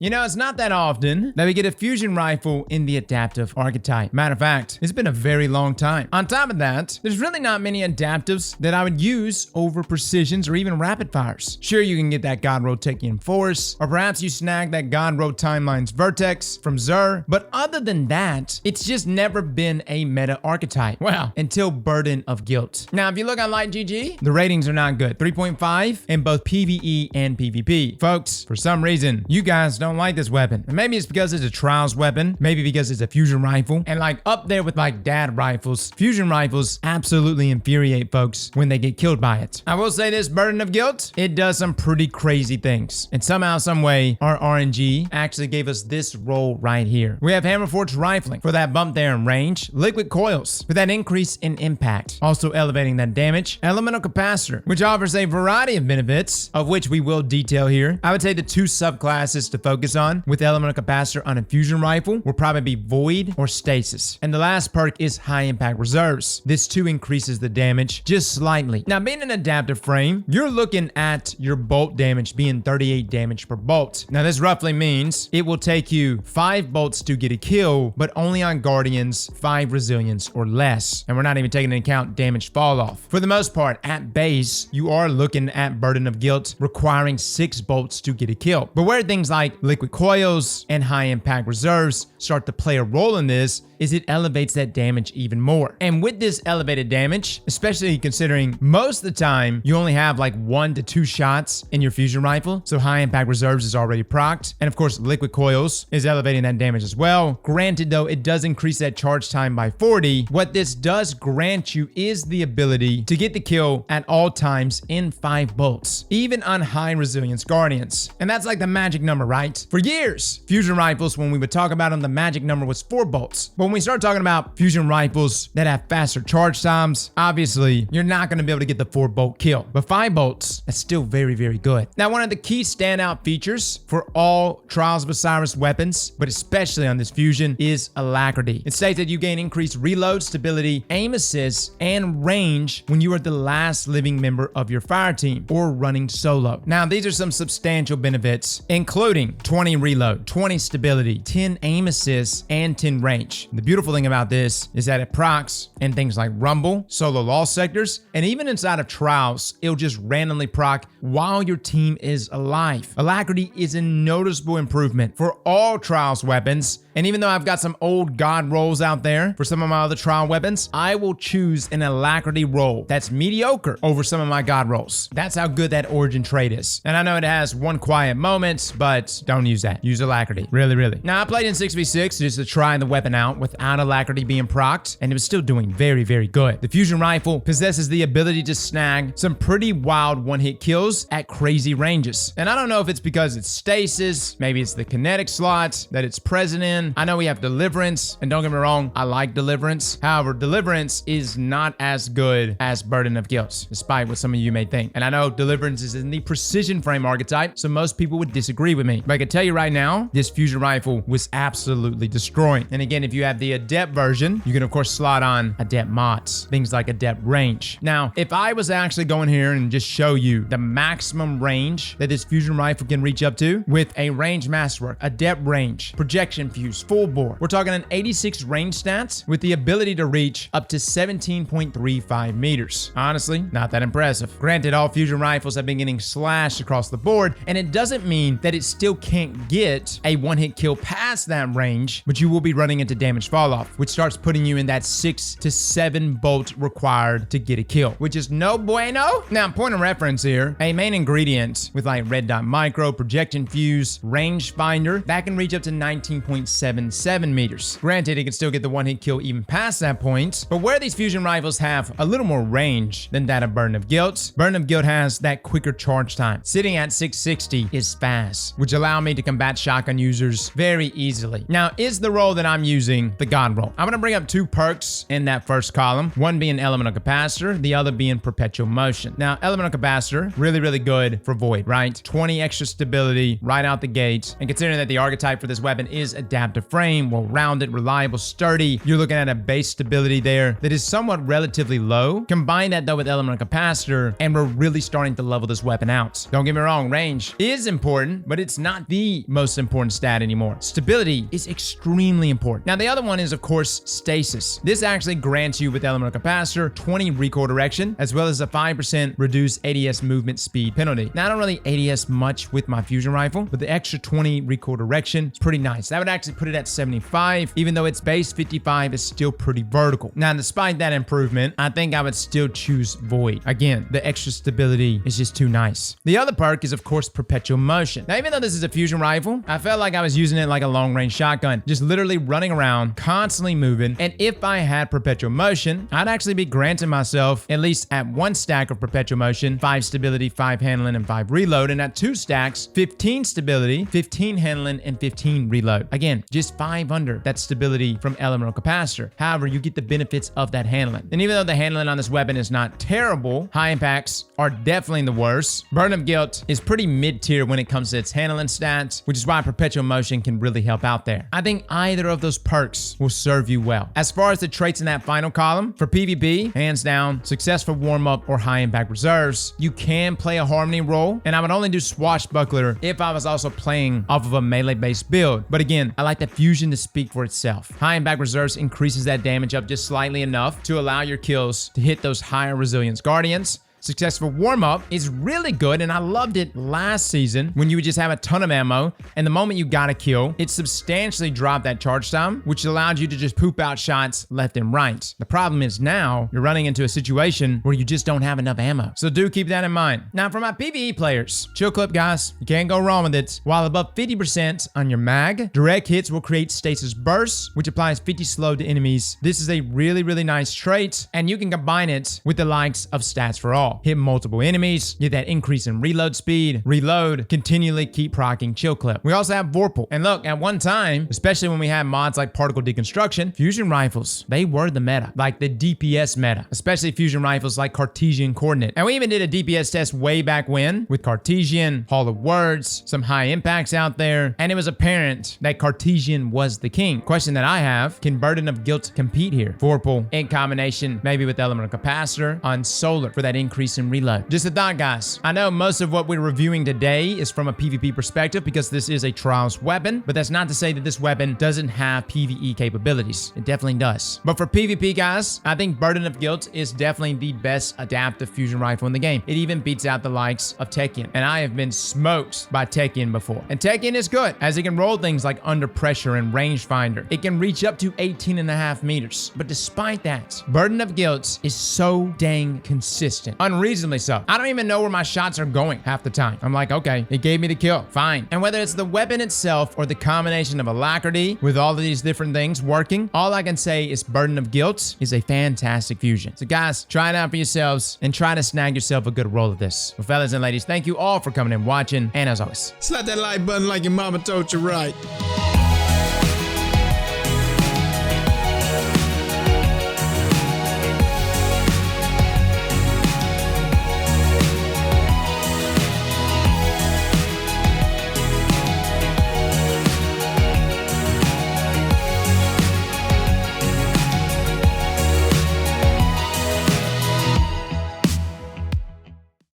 You know, it's not that often that we get a fusion rifle in the adaptive archetype. Matter of fact, it's been a very long time. On top of that, there's really not many adaptives that I would use over precisions or even rapid fires. Sure, you can get that God Rotakian Force, or perhaps you snag that God Rot Timeline's Vertex from Zur, but other than that, it's just never been a meta archetype. Well, until Burden of Guilt. Now, if you look on Light GG, the ratings are not good. 3.5 in both PvE and PvP. Folks, for some reason, you guys don't like this weapon. And maybe it's because it's a trials weapon, maybe because it's a fusion rifle, and like up there with like dad rifles, fusion rifles absolutely infuriate folks when they get killed by it. I will say this, Burden of Guilt, it does some pretty crazy things. And somehow, some way, our RNG actually gave us this roll right here. We have Hammerforged Rifling for that bump there in range, Liquid Coils for that increase in impact, also elevating that damage, Elemental Capacitor, which offers a variety of benefits, of which we will detail here. I would say the two subclasses to focus on with Elemental Capacitor on a fusion rifle will probably be Void or Stasis. And the last perk is High Impact Reserves. This too increases the damage just slightly. Now, being an adaptive frame, you're looking at your bolt damage being 38 damage per bolt. Now, this roughly means it will take you 5 bolts to get a kill, but only on Guardians 5 resilience or less. And we're not even taking into account damage fall off. For the most part, at base, you are looking at Burden of Guilt requiring 6 bolts to get a kill. But where things like Liquid Coils and High Impact Reserves start to play a role in this is it elevates that damage even more. And with this elevated damage, especially considering most of the time you only have like 1 to 2 shots in your fusion rifle, so High Impact Reserves is already procced, and of course Liquid Coils is elevating that damage as well. Granted though, it does increase that charge time by 40. What this does grant you is the ability to get the kill at all times in 5 bolts, even on high resilience Guardians. And that's like the magic number, right? For years, fusion rifles, when we would talk about them, the magic number was 4 bolts. But when we start talking about fusion rifles that have faster charge times, obviously you're not going to be able to get the 4 bolt kill. But 5 bolts, that's still very, very good. Now, one of the key standout features for all Trials of Osiris weapons, but especially on this fusion, is Alacrity. It states that you gain increased reload, stability, aim assist, and range when you are the last living member of your fire team or running solo. Now, these are some substantial benefits, including 20 reload, 20 stability, 10 aim assist, and 10 range. The beautiful thing about this is that it procs in things like Rumble, solo lost sectors, and even inside of trials, it'll just randomly proc while your team is alive. Alacrity is a noticeable improvement for all trials weapons, and even though I've got some old god rolls out there for some of my other trial weapons, I will choose an Alacrity roll that's mediocre over some of my god rolls. That's how good that origin trait is. And I know it has one quiet moment, but don't use that. Use Alacrity. Really, really. Now, I played in 6v6 just to try the weapon out without Alacrity being procced, and it was still doing very, very good. The fusion rifle possesses the ability to snag some pretty wild one-hit kills at crazy ranges. And I don't know if it's because it's Stasis, maybe it's the kinetic slots that it's present in. I know we have Deliverance, and don't get me wrong, I like Deliverance. However, Deliverance is not as good as Burden of Guilt, despite what some of you may think. And I know Deliverance is in the precision frame archetype, so most people would disagree with me. But I can tell you right now, this fusion rifle was absolutely destroying. And again, if you have the Adept version, you can of course slot on Adept mods, things like Adept range. Now, if I was actually going here and just show you the maximum range that this fusion rifle can reach up to with a range masterwork, Adept range, projection fuse, full bore, we're talking an 86 range stats with the ability to reach up to 17.35 meters. Honestly, not that impressive. Granted, all fusion rifles have been getting slashed across the board, and it doesn't mean that it still can't get a one-hit kill past that range, but you will be running into damage fall off, which starts putting you in that 6 to 7 bolt required to get a kill, which is no bueno. Now, point of reference here, a main ingredient with like red dot micro, projection fuse, range finder, that can reach up to 19.77 meters. Granted, it can still get the one-hit kill even past that point, but where these fusion rifles have a little more range than that of Burden of Guilt, Burden of Guilt has that quicker charge time. Sitting at 660 is fast, which allow me to combat shotgun users very easily. Now, is the roll that I'm using playing the God roll. I'm going to bring up 2 perks in that first column, one being Elemental Capacitor, the other being Perpetual Motion. Now, Elemental Capacitor, really, really good for Void, right? 20 extra stability right out the gate. And considering that the archetype for this weapon is Adaptive Frame, well-rounded, reliable, sturdy, you're looking at a base stability there that is somewhat relatively low. Combine that though with Elemental Capacitor, and we're really starting to level this weapon out. Don't get me wrong, range is important, but it's not the most important stat anymore. Stability is extremely important. Now, the other one is, of course, Stasis. This actually grants you with Elemental Capacitor 20 recoil direction, as well as a 5% reduced ADS movement speed penalty. Now, I don't really ADS much with my fusion rifle, but the extra 20 recoil direction is pretty nice. That would actually put it at 75, even though its base 55 is still pretty vertical. Now, despite that improvement, I think I would still choose Void. Again, the extra stability is just too nice. The other perk is, of course, Perpetual Motion. Now, even though this is a fusion rifle, I felt like I was using it like a long-range shotgun, just literally running around, constantly moving. And if I had Perpetual Motion, I'd actually be granting myself, at least at 1 stack of Perpetual Motion, 5 stability, 5 handling, and 5 reload. And at 2 stacks, 15 stability, 15 handling, and 15 reload. Again, just 5 under that stability from Elemental Capacitor. However, you get the benefits of that handling. And even though the handling on this weapon is not terrible, high impacts are definitely the worst. Burden of Guilt is pretty mid-tier when it comes to its handling stats, which is why Perpetual Motion can really help out there. I think either of those perks will serve you well. As far as the traits in that final column, for PvP, hands down, successful warm-up or high-impact reserves, you can play a Harmony role, and I would only do Swashbuckler if I was also playing off of a melee-based build. But again, I like the fusion to speak for itself. High-impact reserves increases that damage up just slightly enough to allow your kills to hit those higher resilience guardians. Successful warm-up is really good, and I loved it last season when you would just have a ton of ammo, and the moment you got a kill, it substantially dropped that charge time, which allowed you to just poop out shots left and right. The problem is now you're running into a situation where you just don't have enough ammo. So do keep that in mind. Now, for my PvE players, chill clip, guys. You can't go wrong with it. While above 50% on your mag, direct hits will create Stasis Burst, which applies 50 slow to enemies. This is a really, really nice trait, and you can combine it with the likes of Stats for All. Hit multiple enemies, get that increase in reload speed, reload, continually keep proccing chill clip. We also have Vorpal. And look, at one time, especially when we had mods like particle deconstruction, fusion rifles, they were the meta, like the DPS meta, especially fusion rifles like Cartesian coordinate. And we even did a DPS test way back when with Cartesian, Hall of Words, some high impacts out there, and it was apparent that Cartesian was the king. Question that I have, can Burden of Guilt compete here? Vorpal in combination maybe with Elemental Capacitor on Solar for that increase in reload. Just a thought, guys. I know most of what we're reviewing today is from a PvP perspective because this is a Trials weapon, but that's not to say that this weapon doesn't have PvE capabilities. It definitely does. But for PvP, guys, I think Burden of Guilt is definitely the best adaptive fusion rifle in the game. It even beats out the likes of Tekken, and I have been smoked by Tekken before. And Tekken is good, as it can roll things like Under Pressure and Rangefinder. It can reach up to 18.5 meters. But despite that, Burden of Guilt is so dang consistent. Unreasonably so. I don't even know where my shots are going half the time. I'm like, okay, it gave me the kill. Fine. And whether it's the weapon itself or the combination of alacrity with all of these different things working, all I can say is Burden of Guilt is a fantastic fusion. So guys, try it out for yourselves and try to snag yourself a good roll of this. Well, fellas and ladies, thank you all for coming and watching. And as always, Slap that like button like your mama told you right.